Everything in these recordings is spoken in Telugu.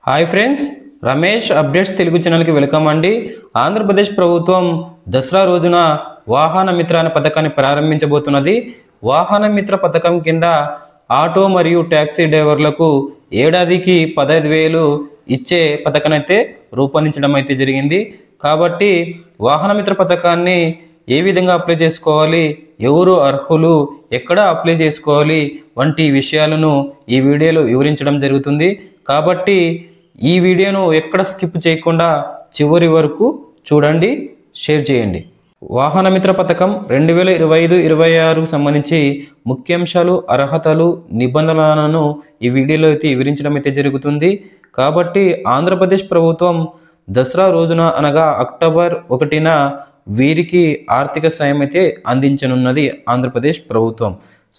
Hi friends, Ramesh updates Telugu ఛానల్కి వెల్కమ్ అండి. ఆంధ్రప్రదేశ్ ప్రభుత్వం దసరా రోజున వాహన మిత్ర అనే పథకాన్ని ప్రారంభించబోతున్నది. వాహన మిత్ర పథకం కింద ఆటో మరియు ట్యాక్సీ డ్రైవర్లకు ఏడాదికి 15,000 ఇచ్చే పథకాన్ని అయితే రూపొందించడం అయితే జరిగింది. కాబట్టి వాహన మిత్ర పథకాన్ని ఏ విధంగా అప్లై చేసుకోవాలి, ఎవరు అర్హులు, ఎక్కడ అప్లై చేసుకోవాలి వంటి విషయాలను ఈ వీడియోలో వివరించడం జరుగుతుంది. కాబట్టి ఈ వీడియోను ఎక్కడ స్కిప్ చేయకుండా చివరి వరకు చూడండి, షేర్ చేయండి. వాహన మిత్ర పథకం 2025-26కు సంబంధించి ముఖ్యాంశాలు, అర్హతలు, నిబంధనలను ఈ వీడియోలో అయితే వివరించడం అయితే జరుగుతుంది. కాబట్టి ఆంధ్రప్రదేశ్ ప్రభుత్వం దసరా రోజున అనగా అక్టోబర్ 1న వీరికి ఆర్థిక సాయం అయితే అందించనున్నది ఆంధ్రప్రదేశ్ ప్రభుత్వం.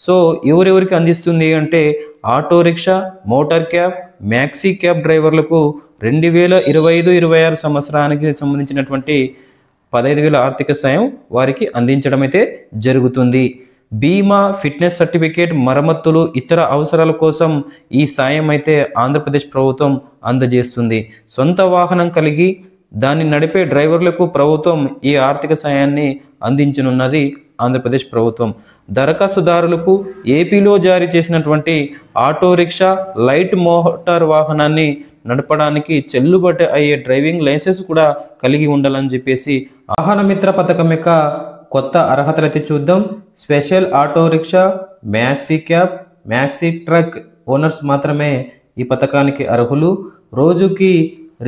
సో ఎవరెవరికి అందిస్తుంది అంటే auto rickshaw, motor cab, maxi cab డ్రైవర్లకు 2025-26 సంవత్సరానికి సంబంధించినటువంటి 15,000 ఆర్థిక సాయం వారికి అందించడం అయితే జరుగుతుంది. బీమా, ఫిట్నెస్ సర్టిఫికేట్, మరమ్మతులు, ఇతర అవసరాల కోసం ఈ సాయం అయితే ఆంధ్రప్రదేశ్ ప్రభుత్వం అందజేస్తుంది. సొంత వాహనం కలిగి దాన్ని నడిపే డ్రైవర్లకు ప్రభుత్వం ఈ ఆర్థిక సాయాన్ని అందించనున్నది ఆంధ్రప్రదేశ్ ప్రభుత్వం. దరఖాస్తుదారులకు ఏపీలో జారీ చేసినటువంటి ఆటో రిక్షా, లైట్ మోటార్ వాహనాన్ని నడపడానికి చెల్లుబాటు అయ్యే డ్రైవింగ్ లైసెన్స్ కూడా కలిగి ఉండాలని చెప్పేసి వాహన మిత్ర పథకం యొక్క కొత్త అర్హతలు అయితే చూద్దాం. Special auto rickshaw, maxi cab, maxi truck owners మాత్రమే ఈ పథకానికి అర్హులు. రోజుకి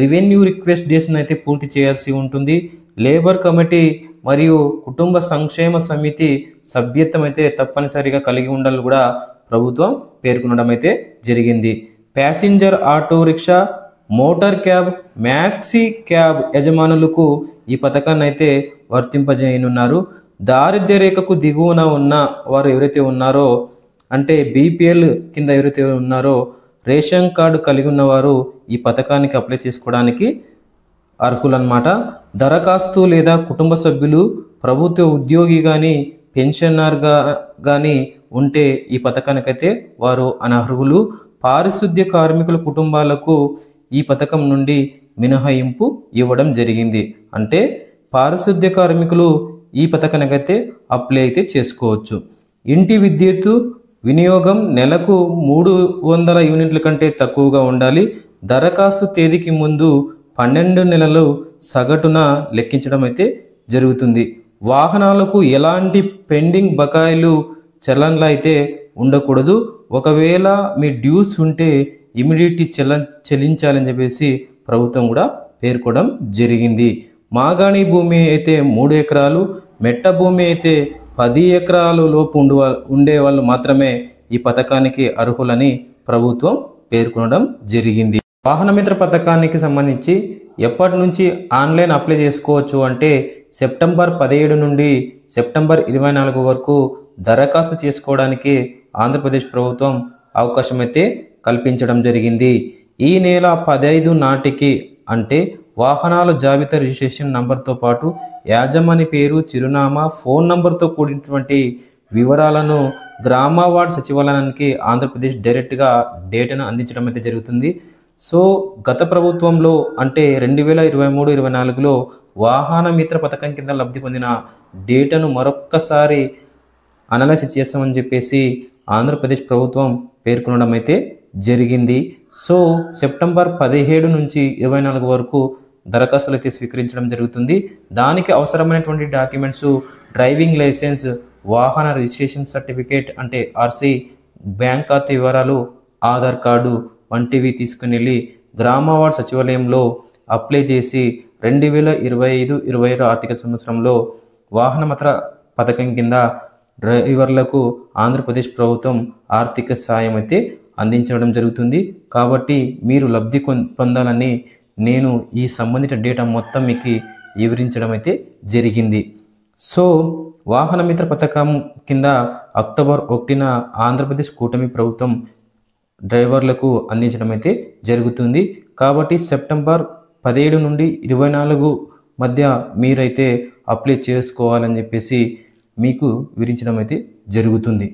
రెవెన్యూ రిక్వెస్ట్ డేస్ను అయితే పూర్తి చేయాల్సి ఉంటుంది. లేబర్ కమిటీ మరియు కుటుంబ సంక్షేమ సమితి సభ్యత్వం అయితే తప్పనిసరిగా కలిగి ఉండాలని కూడా ప్రభుత్వం పేర్కొనడం అయితే జరిగింది. Passenger auto rickshaw, motor cab, maxi cab యజమానులకు ఈ పథకాన్ని అయితే వర్తింపజేయనున్నారు. దారిద్ర్య రేఖకు దిగువన ఉన్న వారు ఎవరైతే ఉన్నారో అంటే బీపీఎల్ కింద ఎవరైతే ఉన్నారో రేషన్ కార్డు కలిగి ఉన్నవారు ఈ పథకానికి అప్లై చేసుకోవడానికి అర్హులన్నమాట. దరఖాస్తు లేదా కుటుంబ సభ్యులు ప్రభుత్వ ఉద్యోగి కానీ పెన్షనర్గా కానీ ఉంటే ఈ పథకానికైతే వారు అనర్హులు. పారిశుద్ధ్య కార్మికుల కుటుంబాలకు ఈ పథకం నుండి మినహాయింపు ఇవ్వడం జరిగింది. అంటే పారిశుద్ధ్య కార్మికులు ఈ పథకానికైతే అప్లై అయితే చేసుకోవచ్చు. ఇంటి విద్యుత్తు వినియోగం నెలకు 300 యూనిట్ల కంటే తక్కువగా ఉండాలి. దరఖాస్తు తేదీకి ముందు 12 నెలలు సగటున లెక్కించడం అయితే జరుగుతుంది. వాహనాలకు ఎలాంటి పెండింగ్ బకాయిలు, చలన్లు అయితే ఉండకూడదు. ఒకవేళ మీ డ్యూస్ ఉంటే ఇమీడియట్ చెల్లించాలని చెప్పేసి ప్రభుత్వం కూడా పేర్కొనడం జరిగింది. మాగాణి భూమి అయితే 3 ఎకరాలు, మెట్ట భూమి అయితే 10 ఎకరాల లోపు ఉండే వాళ్ళు మాత్రమే ఈ పథకానికి అర్హులని ప్రభుత్వం పేర్కొనడం జరిగింది. వాహన మిత్ర పథకానికి సంబంధించి ఎప్పటి నుంచి ఆన్లైన్ అప్లై చేసుకోవచ్చు అంటే సెప్టెంబర్ 17 నుండి సెప్టెంబర్ 24 వరకు దరఖాస్తు చేసుకోవడానికి ఆంధ్రప్రదేశ్ ప్రభుత్వం అవకాశం అయితే కల్పించడం జరిగింది. ఈ నెల 15 నాటికి అంటే వాహనాల జాబితా రిజిస్ట్రేషన్ నంబర్తో పాటు యాజమాని పేరు, చిరునామా, ఫోన్ నంబర్తో కూడినటువంటి వివరాలను గ్రామ వార్డ్ సచివాలయానికి ఆంధ్రప్రదేశ్ డైరెక్ట్గా డేటాను అందించడం అయితే జరుగుతుంది. సో గత ప్రభుత్వంలో అంటే 2023-24లో వాహన మిత్ర పథకం కింద లబ్ధి పొందిన డేటాను మరొక్కసారి అనలైసిస్ చేస్తామని చెప్పేసి ఆంధ్రప్రదేశ్ ప్రభుత్వం పేర్కొనడం అయితే జరిగింది. సో సెప్టెంబర్ 17 నుంచి 24 వరకు దరఖాస్తులు అయితే స్వీకరించడం జరుగుతుంది. దానికి అవసరమైనటువంటి డాక్యుమెంట్స్ డ్రైవింగ్ లైసెన్స్, వాహన రిజిస్ట్రేషన్ సర్టిఫికేట్ అంటే ఆర్సీ, బ్యాంక్ ఖాతా వివరాలు, ఆధార్ కార్డు వంటివి తీసుకుని వెళ్ళి గ్రామ వార్డ్ సచివాలయంలో అప్లై చేసి 2025-26 ఆర్థిక సంవత్సరంలో వాహన మిత్ర పథకం కింద డ్రైవర్లకు ఆంధ్రప్రదేశ్ ప్రభుత్వం ఆర్థిక సాయం అయితే అందించడం జరుగుతుంది. కాబట్టి మీరు లబ్ధి పొందాలని నేను ఈ సంబంధిత డేటా మొత్తం మీకు వివరించడం అయితే జరిగింది. సో వాహన మిత్ర పథకం కింద అక్టోబర్ 1న ఆంధ్రప్రదేశ్ కూటమి ప్రభుత్వం డ్రైవర్లకు అందించడం అయితే జరుగుతుంది. కాబట్టి సెప్టెంబర్ 17 నుండి 24 మధ్య మీరైతే అప్లై చేసుకోవాలని చెప్పేసి మీకు వివరించడం అయితే జరుగుతుంది.